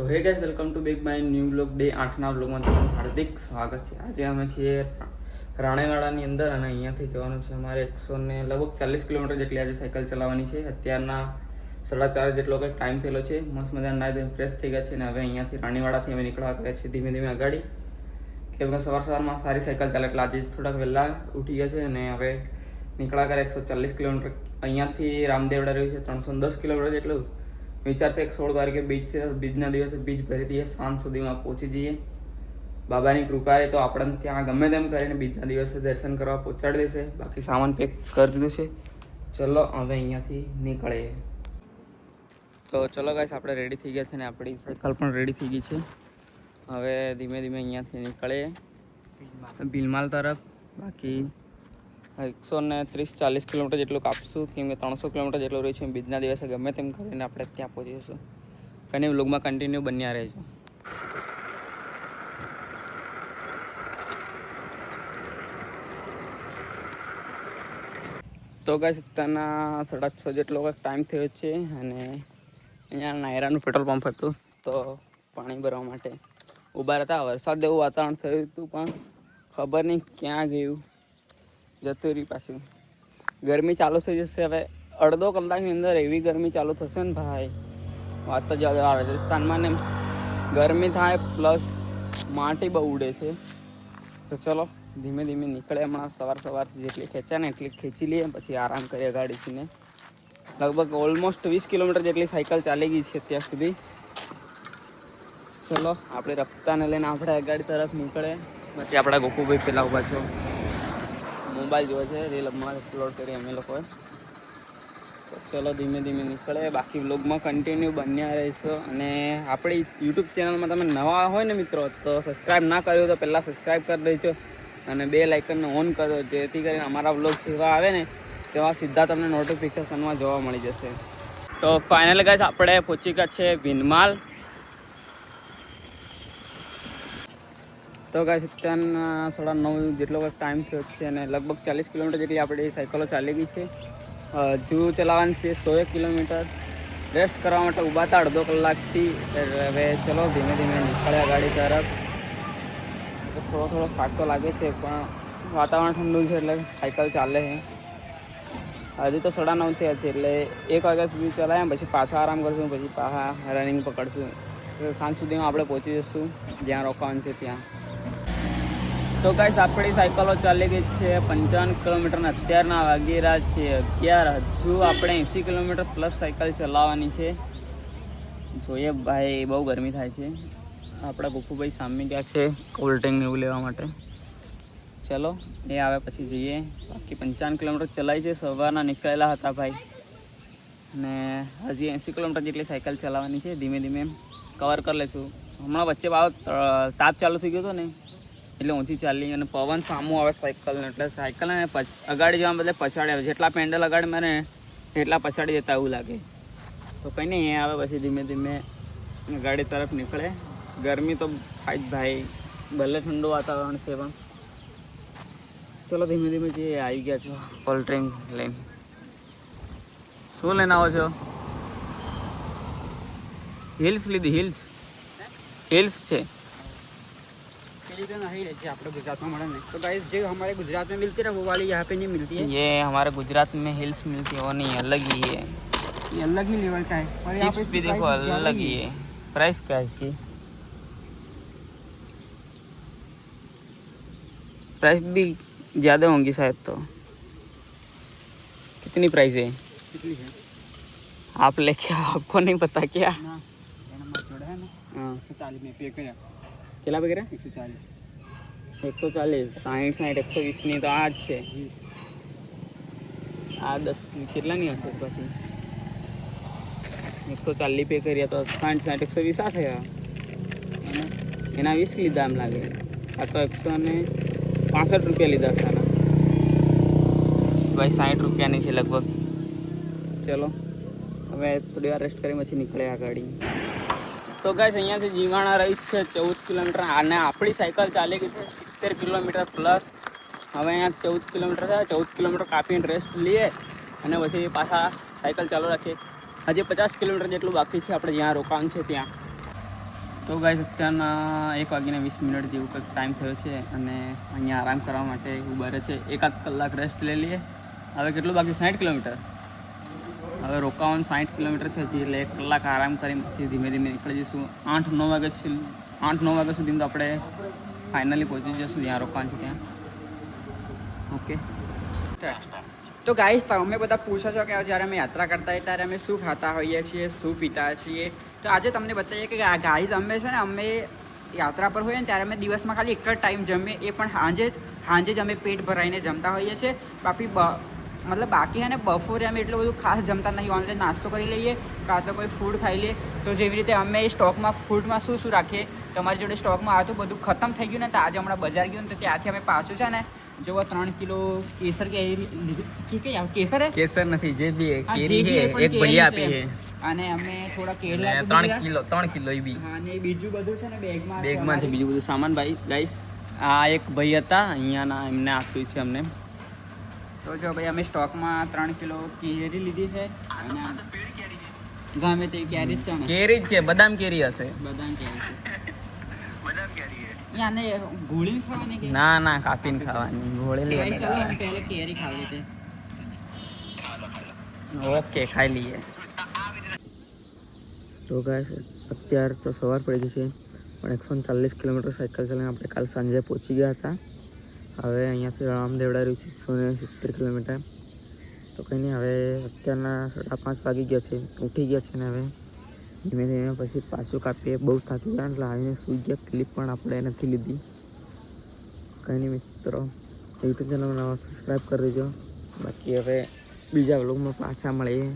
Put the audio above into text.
હે guys, welcome to back my new vlog day 8ના વ્લોગમાં તમારું હાર્દિક સ્વાગત છે। આજે અમે છીએ રાણેવાડાની અંદર અને અહીંયાથી જવાનું છે અમારે 140 કિલોમીટર જેટલી આજે સાયકલ ચલાવવાની છે। અત્યારના 4:30 જેટલો કંઈક ટાઈમ થયેલો છે। મસ્ત મજાના નાઈ ધોઈને ફ્રેશ થઈ ગયા છે અને હવે અહીંયાથી રાણીવાડાથી અમે નીકળવા કર્યા છીએ ધીમે ધીમે અગાડી, કેમ કે સવારમાં સારી સાયકલ ચાલે એટલે આજે થોડાક વહેલા ઉઠી ગયા છે અને હવે નીકળવા કર્યા 140 કિલોમીટર। અહીંયાથી રામદેવડા રહ્યું છે 310 કિલોમીટર જેટલું। વિચારથી 16 તારીખે બીચ છે, બીજના દિવસે બીચ ભરી દઈએ, સાંજ સુધીમાં પહોંચી જઈએ। બાબાની કૃપા રહે તો આપણને ત્યાં ગમે તેમ કરીને બીજના દિવસે દર્શન કરવા પહોંચાડી દેશે। બાકી સામાન પેક કરી દીધું છે, ચલો હવે અહીંયાથી નીકળીએ। તો ચલો ગાઈસ, આપણે રેડી થઈ ગયા છે ને આપણી સાયકલ પણ રેડી થઈ ગઈ છે। હવે ધીમે ધીમે અહીંયાથી નીકળીએ ભીલમાલ તરફ। બાકી 130-40 કિલોમીટર જેટલું કાપશું, કેમ કે 300 કિલોમીટર જેટલું રહ્યું છે। બીજના દિવસે ગમે તેમ કરીને આપણે ત્યાં પહોંચી જઈશું। કંઈ વ્લોગમાં કન્ટિન્યુ બન્યા રહેજો। તો ગાઈસ, અત્યારના 6:30 જેટલો ટાઈમ થયો છે અને અહીંયા નાયરાનું પેટ્રોલ પંપ હતું તો પાણી ભરવા માટે ઊભા હતા। વરસાદ જેવું વાતાવરણ થયું હતું પણ ખબર નહીં ક્યાં ગયું, જતું રહ્યું પાછું। ગરમી ચાલુ થઈ જશે હવે અડધો કલાકની અંદર। એવી ગરમી ચાલુ થશે ને ભાઈ, વાત તો જવા દો। રાજસ્થાનમાં ને ગરમી થાય પ્લસ માટી બહુ ઉડે છે। તો ચલો ધીમે ધીમે નીકળે। હમણાં સવારથી જેટલી ખેંચ્યા ને એટલી ખેંચી લઈએ, પછી આરામ કરીએ ગાડીથીને। લગભગ ઓલમોસ્ટ 20 કિલોમીટર જેટલી સાયકલ ચાલી ગઈ છે અત્યાર સુધી। ચલો આપણે રફતાને લઈને આપણે ગાડી તરફ નીકળે। બાકી આપણા ગોકુભાઈ પેલા ઊભા છો, મોબાઈલ જોવે છે, રીલ અપલોડ કરી અમે લોકોએ। તો ચલો ધીમે ધીમે નીકળે। બાકી વ્લોગમાં કન્ટિન્યુ બન્યા રહેશો અને આપણી યુટ્યુબ ચેનલમાં તમે નવા હોય ને મિત્રો તો સબસ્ક્રાઈબ ના કર્યું તો પહેલાં સબસ્ક્રાઈબ કરી દેજો અને બેલ આઇકનને ઓન કરો, જેથી કરીને અમારા વ્લોગ જેવા આવે ને તેવા સીધા તમને નોટિફિકેશનમાં જોવા મળી જશે। તો ફાઇનલ ગાઈસ, આપણે પહોંચી ગયા છે ભીલમાલ। તો ગાઈસ, અત્યારના 9:30 જેટલો ટાઈમ થયો છે અને લગભગ 40 કિલોમીટર જેટલી આપણી સાયકલો ચાલી ગઈ છે। હજુ ચલાવવાની છે 100 કિલોમીટર। રેસ્ટ કરવા માટે ઊભા હતા અડધો કલાકથી। હવે ચલો ધીમે ધીમે નીકળ્યા ગાડી તરફ। થોડો થાક તો લાગે છે પણ વાતાવરણ ઠંડુ છે એટલે સાયકલ ચાલે છે। હજી તો 9:30 થયા છે એટલે 1 વાગ્યા સુધી ચલાવ્યા, પછી પાછા આરામ કરશું, પછી પાછા રનિંગ પકડશું। સાંજ સુધીમાં આપણે પહોંચી જઈશું જ્યાં રોકાવાનું છે ત્યાં। તો ગાઈસ, આપણી સાયકલો ચાલી ગઈ છે 55 કિલોમીટર ને અત્યારના વાગી રહ્યા છે 11। હજુ આપણે 80 કિલોમીટર પ્લસ સાયકલ ચલાવવાની છે। જોઈએ ભાઈ, બહુ ગરમી થાય છે। આપણા ગોકુભાઈ સામે ગયા છે કોલ્ડ ડ્રિંક ને એવું લેવા માટે। ચલો એ આવે પછી જઈએ। બાકી 55 કિલોમીટર ચલાવી છે, સવારના નીકળેલા હતા ભાઈ ને હજી 80 કિલોમીટર જેટલી સાયકલ ચલાવવાની છે। ધીમે ધીમે કવર કરી લઈશું। હમણાં વચ્ચે તાપ ચાલુ થઈ ગયો હતો ને એટલે ઊંચી ચાલી અને પવન સામું આવે સાયકલને, એટલે સાયકલને અગાડી જવા બદલે પછાડી આવે। જેટલા પેન્ડલ અગાડી મારે એટલા પછાડી જતા એવું લાગે। તો કંઈ નહીં, એ આવે પછી ધીમે ધીમે ગાડી તરફ નીકળે। ગરમી તો થાય જ ભાઈ, ભલે ઠંડુ વાતાવરણ છે પણ ચલો ધીમે ધીમે જે આવી ગયા છો કોલ્ડ ડ્રિંક લઈને। શું લઈને આવો છો? હિલ્સ લીધી? હિલ્સ છે नहीं रहती है आपके गुजरात में मड़न। तो गाइस, जो हमारे गुजरात में मिलती है वो वाली यहाँ पे नहीं मिलती है। ये हमारे गुजरात में हिल्स मिलती है, वो नहीं, अलग ही है। ये अलग ही लेवल का है। और यहाँ पे चिप्स भी देखो अलग ही है। प्राइस क्या है इसकी? प्राइस भी ज़्यादा होंगी शायद। तो कितनी प्राइस है? कितनी है आप लेके आपको नहीं पता क्या? ना, ये नंबर जोड़ा है ना। हाँ, 140 में पे किया। કેટલા વગેરે? 140 140 60 120 ની તો આ જ છે। આ 10 કેટલાની હશે પછી? 140 પે કરીએ તો 60 120 આ થયા। એના 20 લીધા એમ લાગે। આ તો 165 રૂપિયા લીધા છે આના ભાઈ। 60 રૂપિયાની છે લગભગ। ચલો હવે થોડી વાર રેસ્ટ કરી પછી નીકળે આ ગાડી। તો ગાઈસ, અહીંયાથી જીવાણા રહી છે 14 કિલોમીટર અને આપણી સાયકલ ચાલી ગઈ છે 70 કિલોમીટર પ્લસ। હવે અહીંયાથી 14 કિલોમીટર થાય, 14 કિલોમીટર કાપીને રેસ્ટ લઈએ અને પછી પાછા સાયકલ ચાલુ રાખીએ। હજી 50 કિલોમીટર જેટલું બાકી છે આપણે જ્યાં રોકાવાનું છે ત્યાં। તો ગાઈસ અત્યારના 1:20 જેવું કંઈક ટાઈમ થયો છે અને અહીંયા આરામ કરવા માટે ઉભા છે. 1 કલાક રેસ્ટ લઈ લઈએ. હવે કેટલું બાકી 60 કિલોમીટર. હવે રોકાવાનું 60 કિલોમીટર છે હજી, એટલે 1 કલાક આરામ કરીને પછી ધીમે ધીમે નીકળી જઈશું. 8-9 વાગ્યા સુધીમાં તો આપણે ફાઇનલી પહોંચી જઈશું જ્યાં રોકાવાનું છે ત્યાં. ઓકે. તો ગાઈસ તમે બધા પૂછો છો કે જ્યારે અમે યાત્રા કરતા હોઈએ ત્યારે અમે શું ખાતા હોઈએ છીએ, શું પીતા છીએ. તો આજે તમને બતાવીએ કે ગાઈસ અમે છે ને અમે યાત્રા પર હોઈએ ને ત્યારે અમે દિવસમાં ખાલી એક જ ટાઈમ જમીએ, એ પણ સાંજે જ અમે પેટ ભરાઈને જમતા હોઈએ છીએ. બાકી છે ને બપોરે અમે એટલું બધું ખાસ જમતા નહીં, ઓનલાઈન નાસ્તો કરી લઈએ કાં તો કોઈ ફૂડ ખાઈ લઈએ. તો જેવી રીતે અમે સ્ટોકમાં ફૂડમાં શું રાખીએ, તમારી જોડે સ્ટોકમાં આ તો બધું ખતમ થઈ ગયું ને, તો આજે હમણાં બજાર ગયું ને તો ત્યાંથી અમે પાછું છે ને જેવો 3 કિલો કેસર કેસર કેસર નથી, જે બી હા, કેરી જે છે બી એક ભૈયા આપી છે અને અમે થોડા કેળા અને 3 કિલો એ બી હા, અને બીજું બધું છે ને બેગમાં છે. બીજું બધું સામાન ભાઈ ગાઈસ આ એક ભાઈ હતા અહીંયાના, એમને આપ્યું છે અમને. તો જો ભાઈ અમે સ્ટોકમાં 3 કિલો કેરી લીધી છે અને ગમે તે કેરી જ છે ને, કેરી જ છે, બદામ કેરી હશે. બદામ કેરી છે. આને ગોળીને ખાવાની કે ના કાપીને ખાવાની, ઘોળેલી ભાઈ ચલો બને. हम पहले केरी खा लेते हैं. ઓકે, ખાઈ લઈએ. તો ગાઈસ અત્યારે તો સવાર પડી ગઈ છે, પણ 140 કિલોમીટર સાયકલ ચલાવીને આપણે કાલ સાંજે પહોંચી ગયા હતા. હવે અહીંયાથી રામદેવડા રહ્યું છે 170 કિલોમીટર. તો કંઈ નહીં, હવે અત્યારના 5:30 વાગી ગયા છે, ઉઠી ગયા છે ને હવે ધીમે ધીમે પછી પાછું કાપીએ. બહુ થાકી ગયા એટલે આવીને સૂઈ ગયા. ક્લિપ પણ આપણે નથી લીધી. કંઈ નહીં મિત્રો, યુટ્યુબ ચેનલ નવા સબસ્ક્રાઈબ કરી દેજો. બાકી હવે બીજા વ્લોગમાં પાછા મળીએ.